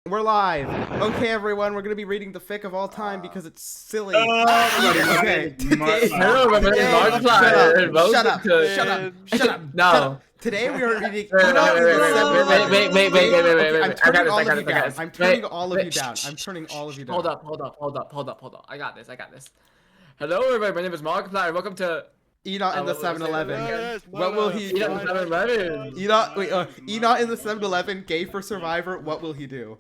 We're live. Okay, everyone, we're gonna be reading the fic of all time because it's silly. Okay. Today, Hello, everybody. Markiplier. shut up, shut up, shut up. No. Today we are reading. Wait. Okay, I'm turning all of you down. I'm turning Wait, all of you down. I'm turning all of you down. Hold up. I got this. Hello, everybody. My name is Markiplier. Welcome to Enoch in the 7-Eleven. What will he do? Enoch in the 7-Eleven. Enoch in the 7-Eleven, gay for Survivor. What will he do?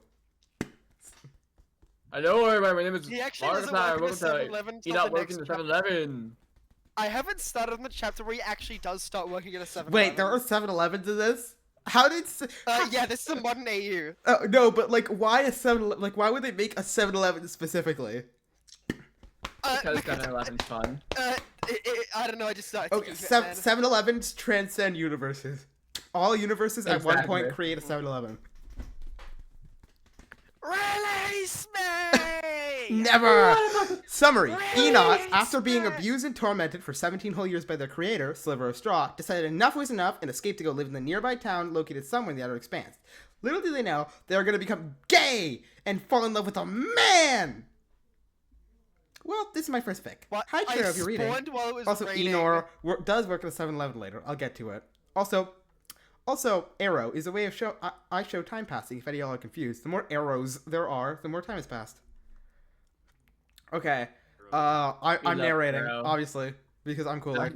Hello, everybody. My name is He actually doesn't Markiplier. work in the Welcome 7-Eleven to till Enoch the working next the 7-Eleven. I haven't started on the chapter where he actually does start working at a 7-Eleven. Wait, there are 7-Elevens in this? How did? Yeah, this is a modern AU. No, but like, why a 7? Like, why would they make a 7-Eleven specifically? Because 7-Eleven's fun. I don't know, I just started Okay, thinking of it, man. 7-Elevens transcend universes. All universes at one point Exactly. create a 7-Eleven. Release me! Never! Summary. Enoch, Release after being me! abused and tormented for 17 whole years by their creator, Sliver of Straw, decided enough was enough and escaped to go live in the nearby town located somewhere in the outer expanse. Little do they know, they are going to become gay and fall in love with a man! Well, this is my first fic. What? Hi, Cheryl, if you're reading. Spawned while it was Also, raining. Enor does work at a 7-Eleven later. I'll get to it. Also, arrow is a way of I show time passing. If any of y'all are confused, the more arrows there are, the more time has passed. Okay, I'm narrating, arrow. obviously, because I'm cooler.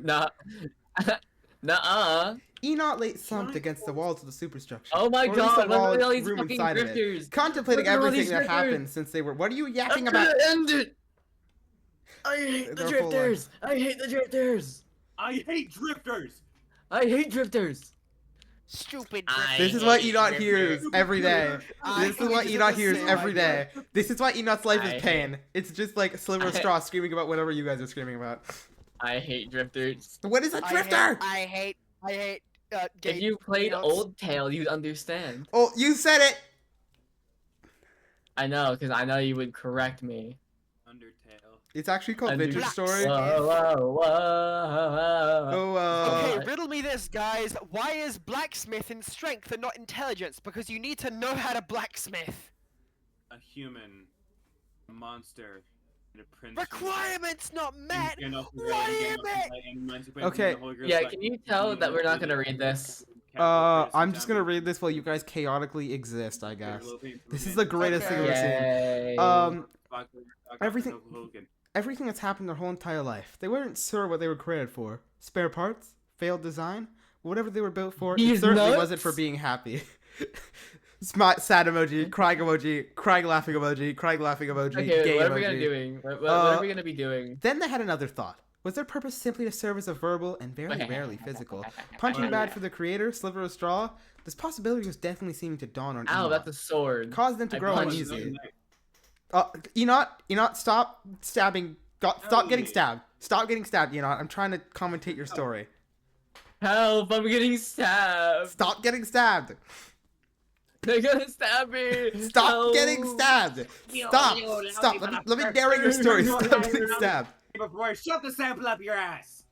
Nuh-uh. Enoch lay slumped against the walls of the superstructure. Oh my or at least god, the wall look at all these room fucking inside of it, grifters. contemplating Look at all everything these that grifters. happened since they were. What are you yapping I'm about? gonna end it. I hate the They're full drifters. I hate the drifters. I hate drifters! I hate drifters. Stupid. This is what Enoch hears every day. This is what Enoch hears every day. This is why Enoch's life is pain. It's just like Sliver of Straw screaming about whatever you guys are screaming about. I hate drifters. What is a drifter? I hate gay If you played Enochs. Old Tale, you'd understand. Oh, you said it! I know, because I know you would correct me. Undertale. It's actually called Under- Vintage Story. Whoa. Oh, Okay, riddle me this, guys. Why is blacksmith in strength and not intelligence? Because you need to know how to blacksmith. A human. A monster. And a prince. Requirements not met. And What do you mean? Okay. Yeah, can you tell that we're not gonna read this? I'm just gonna read this while you guys chaotically exist, I guess. This is the greatest thing I've ever seen. Everything. Everything that's happened their whole entire life. They weren't sure what they were created for. Spare parts? Failed design? Whatever they were built for, it He's certainly nuts. wasn't for being happy. Smart, sad emoji, crying laughing emoji, Okay, gay what are we emoji. gonna doing? What are we gonna be doing? Then they had another thought. Was their purpose simply to serve as a verbal and very rarely physical? Punching bad for the creator, Sliver of Straw? This possibility was definitely seeming to dawn on Ow, Enoch. that's a sword. Caused them to I grow punched uneasy. Enoch, stop stabbing. Stop getting stabbed. Stop getting stabbed, Enoch. I'm trying to commentate your story. Help! I'm getting stabbed. Stop getting stabbed. They're gonna stab me. Stop Help. getting stabbed. Stop. Stop. Let me narrate your story. Stop getting stabbed. Before I shove the sample up your ass!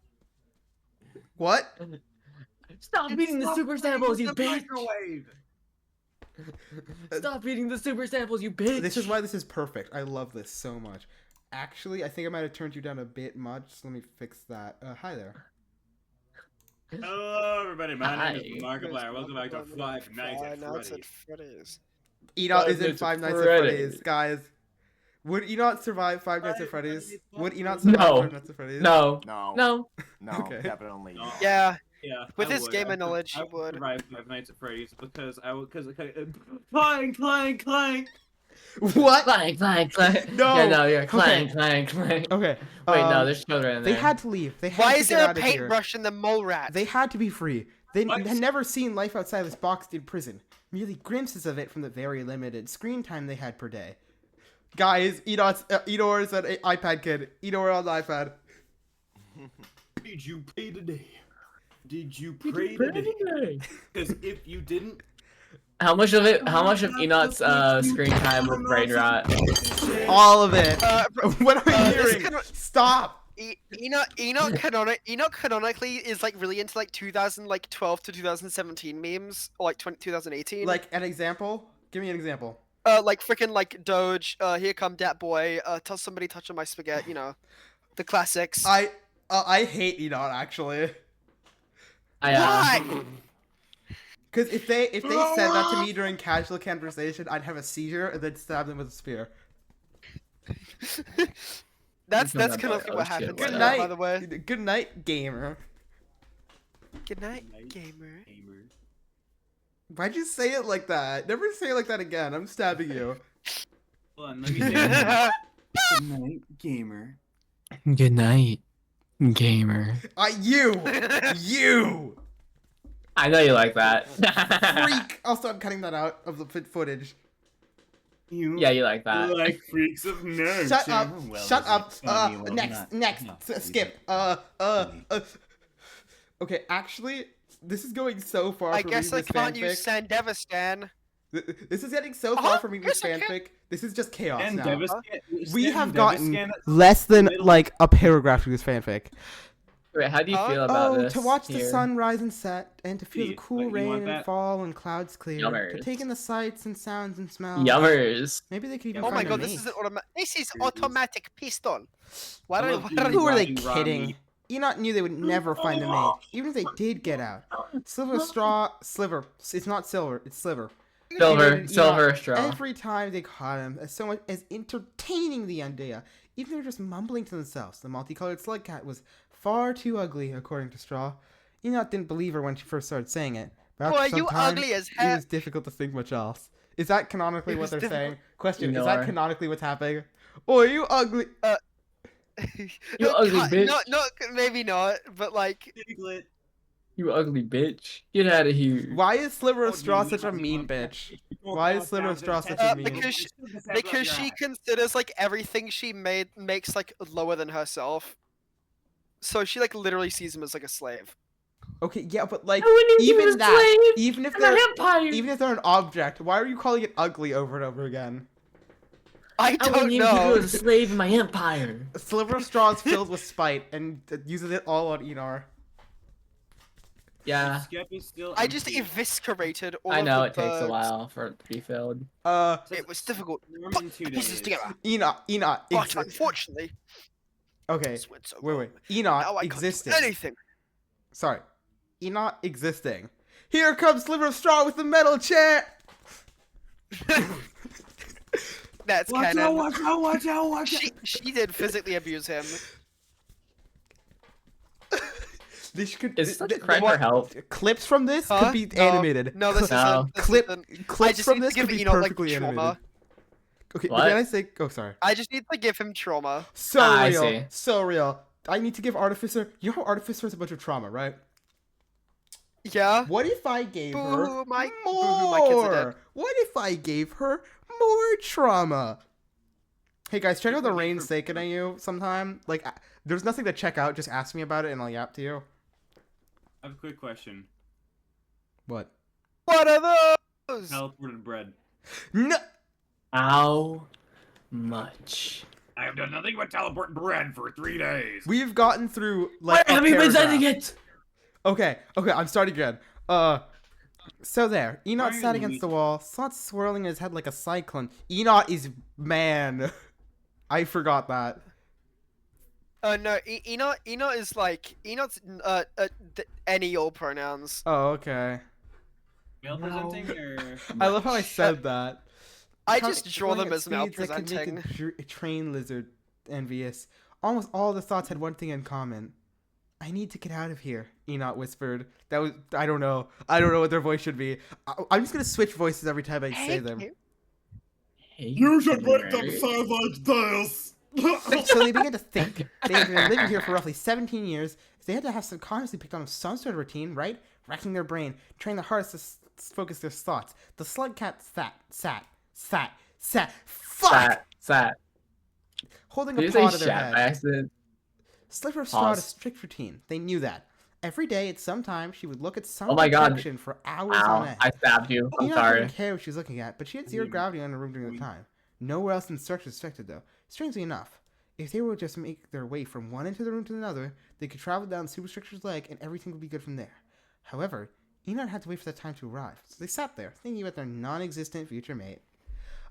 What? Stop eating the super samples, you the bitch! microwave! Stop eating the super samples, you bitch! This is why this is perfect. I love this so much. Actually, I think I might have turned you down a bit much. So let me fix that. Hi there. Hello, everybody. My name Hi. is Markiplier. Welcome back to Five Nights at Freddy's. Freddy's. Enoch Five is in Nights at Five Nights at Freddy's. Freddy's, guys. Would Enoch survive Five Nights at Freddy's? Would Enoch No. survive Five Nights at Freddy's? No. No, Okay. definitely. No. Yeah. Yeah. With I this would. gamer I knowledge, I you would. survive Five Nights at Freddy's because I would. Clank. What? Clank. No. Yeah, no, you're clank. Okay. Wait, no, there's children in there. They had to leave. They had Why to is get there a out of here. paintbrush in the mole rat? They had to be free. They What? had never seen life outside this boxed-in prison. Merely glimpses of it from the very limited screen time they had per day. Guys, Enor's an iPad kid. Enor on the iPad. Did you pay today? Did you pray today? Because if you didn't, How much of Enoch's screen time was brain rot? All of it. What are you this hearing? can- Stop. Enoch canonically is like really into like 2012 to 2017 memes, or like 2018. Like an example? Give me an example. like freaking like Doge. Here come dat boy. Tell somebody touching my spaghetti. You know, the classics. I hate Enoch actually. Why? Because if they said that to me during casual conversation, I'd have a seizure and then stab them with a spear. That's It's not kind of that what bad. Oh, shit, happened. Good whatever. night. By the way. Good night, gamer. Good night, gamer. Why'd you say it like that? Never say it like that again. I'm stabbing you. Hold on, let me say it. Good night, gamer. Good night, gamer. You I know you like that. freak. Also, I'm cutting that out of the footage. Yeah, you like that. Like freaks of nerds. Shut up. Well, Shut this up. is funny, well, Next. not Skip. Okay, actually, this is going so far. I from guess I reading this can't fanfic. use Sandevistan. This is getting so far from reading this yes, I can. fanfic. This is just chaos And now. We Stan have Deviscan, gotten that's less than middle- like a paragraph through this fanfic. Wait, how do you Huh? feel about Oh, this? to watch the here? sun rise and set, and to feel the Steve, cool you rain want and that? fall and clouds clear, to Yummers. take in the sights and sounds and smells. Yummers. Maybe they could even Oh my find a god, mate. this is an automatic. This is Here it is. automatic pistol. Why I don't love why you. don't Who are they Rodney, kidding? Rodney. Enoch knew they would never find a mate, even if they did get out. Sliver. It's not silver, it's sliver. Silver straw. Every time they caught him, as so much as entertaining the idea, even they were just mumbling to themselves. The multicolored slug cat was far too ugly, according to Straw. Enoch didn't believe her when she first started saying it. But after Boy, some you time, ugly as it hell. was difficult to think much else. Is that canonically It what was they're difficult. saying? Question: You Is know that her. canonically what's happening? Oh, you ugly! You ugly bitch. No, maybe not. But like, Piglet. You ugly bitch. Get out of here. Why is Sliver of Oh, Straw you such a know, mean you bitch? know, Why is Sliver of Straw such a mean? because she considers like everything she makes like lower than herself. So she like literally sees him as like a slave. Okay, yeah, but like I wouldn't even even a that, slave. even if I'm they're an empire. even if they're an object, why are you calling it ugly over and over again? I I don't wouldn't even keep you know. as a slave in my empire. Sliver of Straw is filled with spite and uses it all on Enar. Yeah. Skep is still I just empty. eviscerated all I of know the it takes a birds. while for it to be filled. It was difficult. Norm Put in 2 the pieces days. together. Enoch, But unfortunately, okay, this went so wait, wrong. wait, Enoch Now I can't do existing. anything. Sorry, Enoch existing. Here comes Sliver of Straw with the metal chair. That's Watch canon. out, watch out, watch out, watch out. She did physically abuse him. This could Is such a cry for help. clips from this Huh? could be No. animated. No, this No. isn't. This Clip isn't. I clips just from need this to could give be Enoch like perfectly trauma. animated. Okay, What? did I say? Oh, sorry. I just need to give him trauma. So I real, see. so real. I need to give Artificer. You know how Artificer has a bunch of trauma, right? Yeah. What if I gave her Boo-hoo, my more? kids are dead. What if I gave her more trauma? Hey guys, check out the Rain Seiken at you sometime. Like, there's nothing to check out. Just ask me about it and I'll yap to you. I have a quick question. What? What are those? Teleported bread. No. How much? I have done nothing but teleport bread for 3 days. We've gotten through like. Where have you been paragraph. sending it? Okay, I'm starting again. So there, Enoch Why are sat you against the leaving? wall, thoughts swirling in his head like a cyclone. Enoch is man. I forgot that. No, Enoch is like Enoch's any all pronouns. Oh, okay. Male presenting or? I love how I said that. I Con- just draw going them at as speeds that could make malpresenting. a train lizard envious. Almost all the thoughts had one thing in common. I need to get out of here, Enoch whispered. That was, I don't know what their voice should be. I'm just gonna switch voices every time I say them. Hey, sound like this. So they began to think. They had been living here for roughly 17 years. They had to have consciously picked on some sort of routine, right? Racking their brain, trying the hardest to focus their thoughts. The slug cat sat. Fuck! Sat. Holding Did a you paw say to their shat head. by accident? Sliver of Straw had a Pause. strict routine. They knew that. Every day at some time, she would look at some Oh my God. projection for hours on Wow, end. I stabbed you. I'm Enoch sorry. didn't care what she was looking at, but she had zero gravity on the room during the time. Nowhere else in the structure was affected, though. Strangely enough, if they would just make their way from one end of the room to another, they could travel down the superstructure's leg and everything would be good from there. However, Enoch had to wait for that time to arrive, so they sat there, thinking about their non-existent future mate.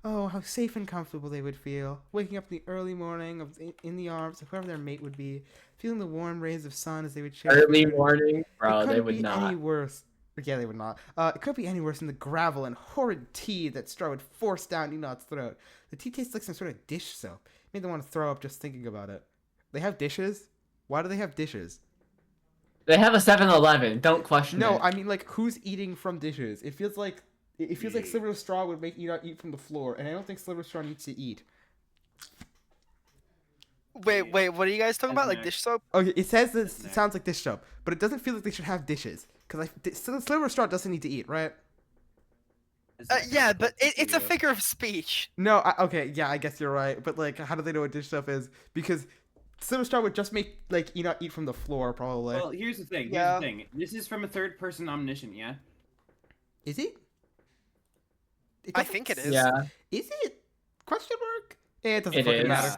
Oh, how safe and comfortable they would feel, waking up in the early morning in the arms of whoever their mate would be, feeling the warm rays of sun as they would share. Early morning, bro. It They couldn't would be not. any worse. Yeah, they would not. It couldn't be any worse than the gravel and horrid tea that Straw would force down Enoch's throat. The tea tastes like some sort of dish soap. It made them want to throw up just thinking about it. They have dishes? Why do they have dishes? They have a 7-Eleven. Don't question No, it. I mean, like, who's eating from dishes? It feels like Sliver of Straw would make Enoch eat from the floor, and I don't think Sliver of Straw needs to eat. Wait, what are you guys talking about? Like Aznak. dish soap? Okay, it says that it sounds like dish soap, but it doesn't feel like they should have dishes. Because Sliver of Straw doesn't need to eat, right? Yeah, but it's a figure of speech. No, okay, yeah, I guess you're right. But, like, how do they know what dish soap is? Because Silver Star would just make, like, Enoch eat from the floor, probably. Well, here's the thing. Yeah. This is from a third-person omniscient, yeah? Is it? I think it is. Yeah. Is it? Question mark? It doesn't It fucking is. matter.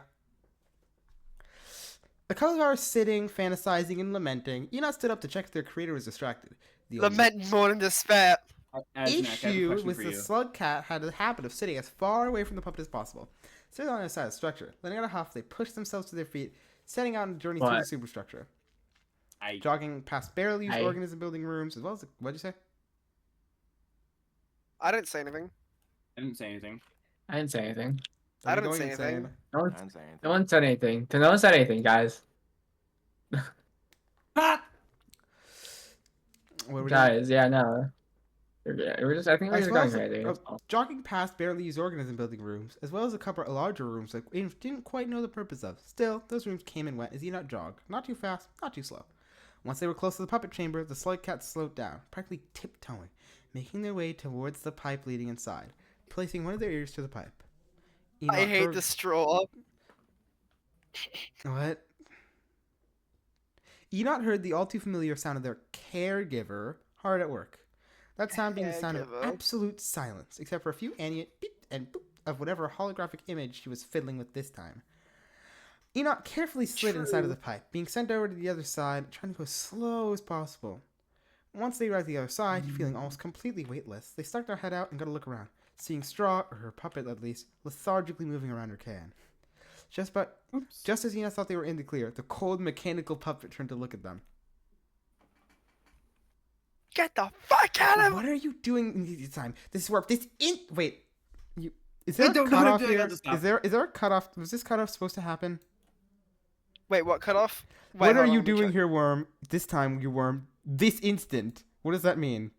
A couple of hours sitting, fantasizing, and lamenting, Enoch stood up to check if their creator was distracted. The only Lament more than despair. Aznak, I have a issue question was for the you. slug cat had a habit of sitting as far away from the puppet as possible. Sitting on the side of the structure, letting out a huff, they pushed themselves to their feet, setting out on a journey through the What? superstructure. I Jogging past barely used Aye. organism building rooms, as well as what'd you say? I didn't say anything. didn't say anything. I didn't say anything. I Are you didn't going say insane? anything. No one, I didn't say anything. no one said anything. No one said anything, guys. Ah! What were we doing? Guys, yeah, no. We're just. I think we're As just well going as crazy. that's all. jogging past barely used organism building rooms, as well as a couple of larger rooms that we didn't quite know the purpose of. Still, those rooms came and went as Enoch jogged. Not too fast, not too slow. Once they were close to the puppet chamber, the slug cats slowed down, practically tiptoeing, making their way towards the pipe leading inside, placing one of their ears to the pipe. I hate heard- the straw. What? Enoch heard the all too familiar sound of their caregiver hard at work. That sound being the sound of Caregiver. absolute silence, except for a few ambient beep and boop of whatever holographic image she was fiddling with this time. Enoch carefully slid inside of the pipe, being sent over to the other side, trying to go as slow as possible. Once they arrived at the other side, feeling almost completely weightless, they stuck their head out and got a look around, seeing Straw, or her puppet at least, lethargically moving around her can. Just as Enoch thought they were in the clear, the cold mechanical puppet turned to look at them. Get the fuck out of What are you doing this time? This is wait. Is there Wait, a don't cutoff do it, I here? got to stop. Is there a cutoff? Was this cutoff supposed to happen? Wait, what cut off? Wait, What are hold on, you let me doing check. here, Worm? This time, you Worm. This instant. What does that mean?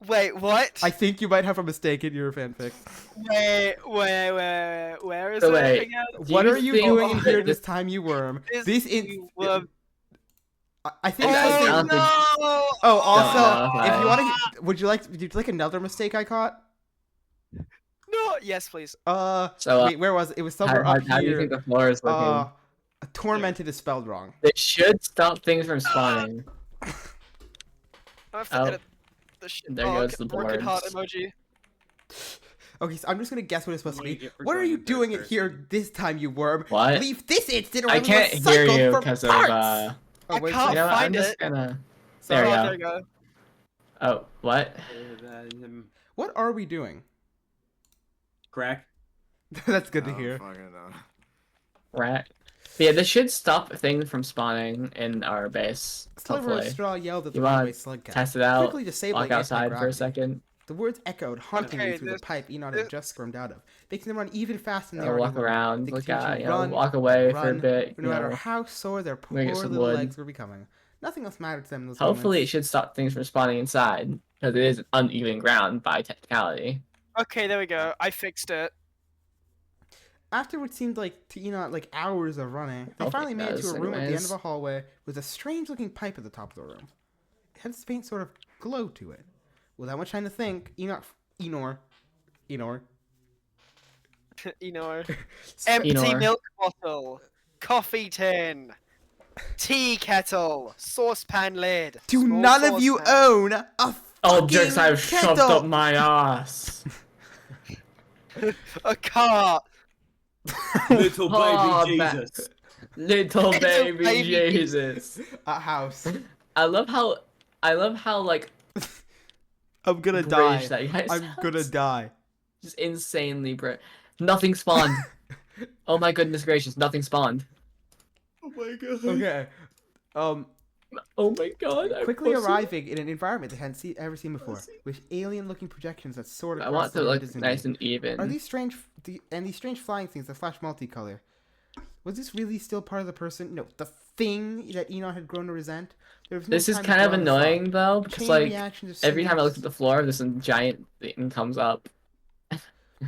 Wait, what? I think you might have a mistake in your fanfic. Wait, where is So it wait. again? Do What you are you think doing in that here this- this time, you Worm? Is This you in. were- I think. I I think don't think- no! oh, also, No, if you I- want to, would you like another mistake I caught? No, yes, please. So, Wait, where was it? It was somewhere how up do you here. think the floor is looking? Tormented is spelled wrong. It should stop things from spawning. I have to Oh. edit the shit. There goes the broken heart boards. emoji. Okay, so I'm just gonna guess what it's supposed to Wait, be. if we're What are going you in third doing it person. here this time, you Worm? What? Leave this instant, or I will can't hear cycle you for because of parts! I wait, can't You know what? I'm find just it. gonna. sorry. There we Oh, go. there you go. Oh, what? What are we doing? Crack. That's good to I don't hear. fucking know. Rat. But yeah, this should stop things from spawning in our base. Sliver of Hopefully. Straw yelled at the You wanna runaway slug cat, Test it out. quickly disabling Walk outside for a anti-gravity. second. The words echoed hauntingly Okay, through this- the pipe Enoch this- had just squirmed out of, making them run even faster than they Or already walk were. around, They look continued at, to you know, run, walk away for a run, bit. no You matter know. how sore their poor Maybe get some little wood. legs were becoming. Nothing else mattered to them in those Hopefully, it moments. should stop things from spawning inside because it is uneven ground by technicality. Okay, there we go. I fixed it. After what seemed like to Enoch like hours of running, they Hope finally it made it to does, a room at the end anyways. of a hallway with a strange-looking pipe at the top of the room. It had this faint sort of glow to it. Without much time to think, Enor, You know, Enor. empty milk bottle, coffee tin, tea kettle, saucepan lid. do small none of you saucepan. own a Oh, Jix, fucking I've shoved kettle? up my ass. a cart? Little baby Oh, Jesus. Little baby baby Jesus. A house. I love how like I'm gonna British that guy I'm gonna sounds. die. Just insanely Nothing spawned. Oh my goodness gracious, nothing spawned. Oh my god. Okay. Oh my god, I'm Quickly pussy. arriving in an environment they hadn't ever seen before, with alien-looking projections that soared I across want the to look horizon. nice and even. Are these strange flying things that flash multicolor? Was this really still part of the person? No, the thing that Enon had grown to resent. There was no This is time to kind of dwell on the thought. annoying though, because Chain like reactions of every time I look synapses- at the floor, this giant thing comes up.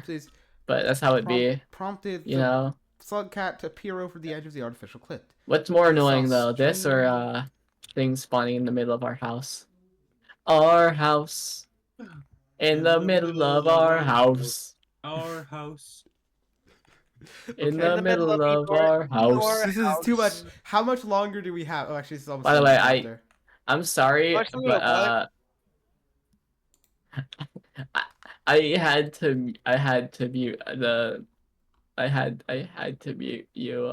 Please But that's how it be, prompted you the know. slug cat to peer over the edge of the artificial cliff. What's more They annoying saw though, this or strange- things spawning in the middle of our house? Our house. In the middle of our house. Our house. In Okay. the middle of our house. This is too much. How much longer do we have? Oh, actually, this is almost By the the way, end of chapter. I'm sorry, Actually, but I had to mute I had to mute you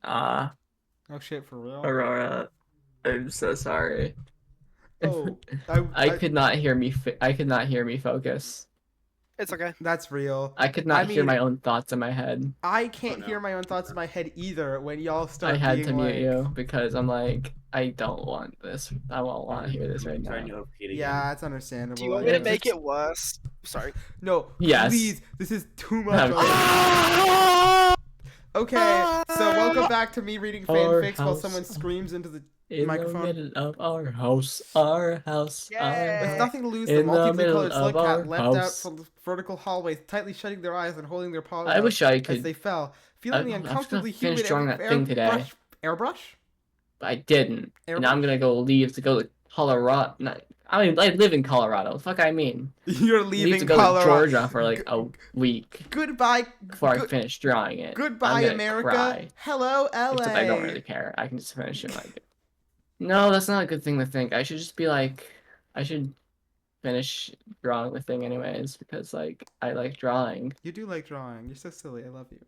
Oh shit, for real? Aurora. I'm so sorry. Oh, I could not hear me focus. It's okay. That's real. I could not hear mean, my own thoughts in my head. I can't no. hear my own thoughts in my head either when y'all start I had being to mute like... you because I'm like, I don't want this. I won't want to hear this right Turn now. your feet again. Yeah, it's understandable. Do you want I me to guess. make it worse? Sorry. No, Yes. please. This is too much. Okay. Okay, so welcome back to me reading Our fanfics while house. someone screams into the In microphone. the middle of our house, our house. Yay. With nothing to lose, In the the multi-blue middle colored slug of cat our leapt out house. from the vertical hallway, tightly shutting their eyes and holding their paws I out wish I as could, they fell, feeling the I'm just uncomfortably gonna finish humid drawing that thing today. airbrush? but I didn't. And Airbrush? I'm gonna go leave to go to Colorado. I mean, I live in Colorado. The fuck I mean. You're Leave leaving to go Colorado. to Georgia for like a week Goodbye. before I finish drawing it. Goodbye, I'm gonna America. cry. Hello, LA. Except I don't really care. I can just finish it like. No, that's not a good thing to think. I should just be like, I should finish drawing the thing anyways because like I like drawing. You do like drawing. You're so silly. I love you.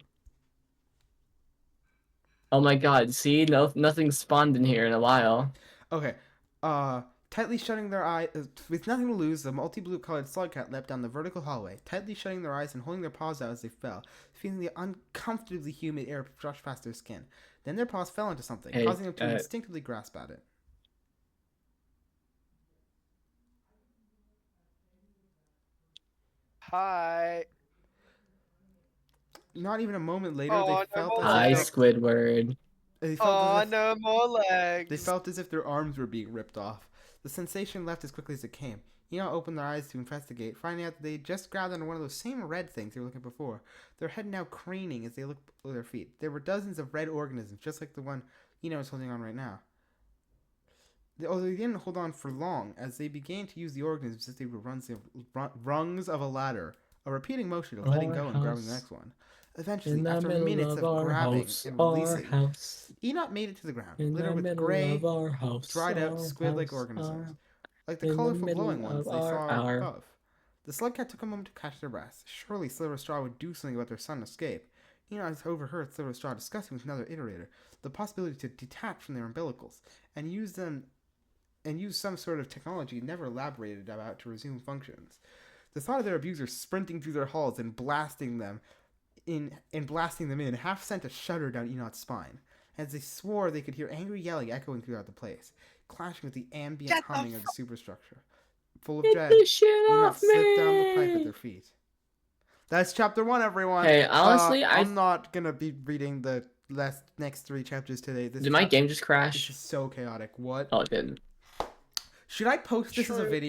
Oh my god! See, nothing spawned in here in a while. Okay. Tightly shutting their eyes, with nothing to lose, the multi-blue colored slug cat leapt down the vertical hallway, tightly shutting their eyes and holding their paws out as they fell, feeling the uncomfortably humid air brush past their skin. Then their paws fell into something, Hey, causing them to instinctively grasp at it. Hi. Not even a moment later, Oh, they no felt more as Hi, if legs. Squidward. they felt Oh, as if no more legs. they felt as if their arms were being ripped off. The sensation left as quickly as it came. Eno opened their eyes to investigate, finding out that they had just grabbed onto one of those same red things they were looking at before, their head now craning as they looked below their feet. There were dozens of red organisms, just like the one Eno is holding on right now. Although they didn't hold on for long, as they began to use the organisms as if they were rungs of a ladder, a repeating motion of letting go and grabbing the next one. Eventually, after minutes of grabbing and releasing, Enoch made it to the ground, littered with gray, dried-out squid-like organisms, like the colorful glowing ones they saw above. The slug cat took a moment to catch their breath. Surely Sliver Straw would do something about their sudden escape. Enoch overheard Sliver Straw discussing with another iterator the possibility to detach from their umbilicals and use some sort of technology never elaborated about to resume functions. The thought of their abusers sprinting through their halls and blasting them in half sent a shudder down Enoch's spine. As they swore, they could hear angry yelling echoing throughout the place, clashing with the ambient humming of the superstructure. Full of dread, Enoch slipped down the pipe at their feet. That's chapter 1, everyone. Hey, honestly, I'm not gonna be reading the next 3 chapters today. Did my game just This crash? is so chaotic. What? Oh, it didn't. Should I post this as a video?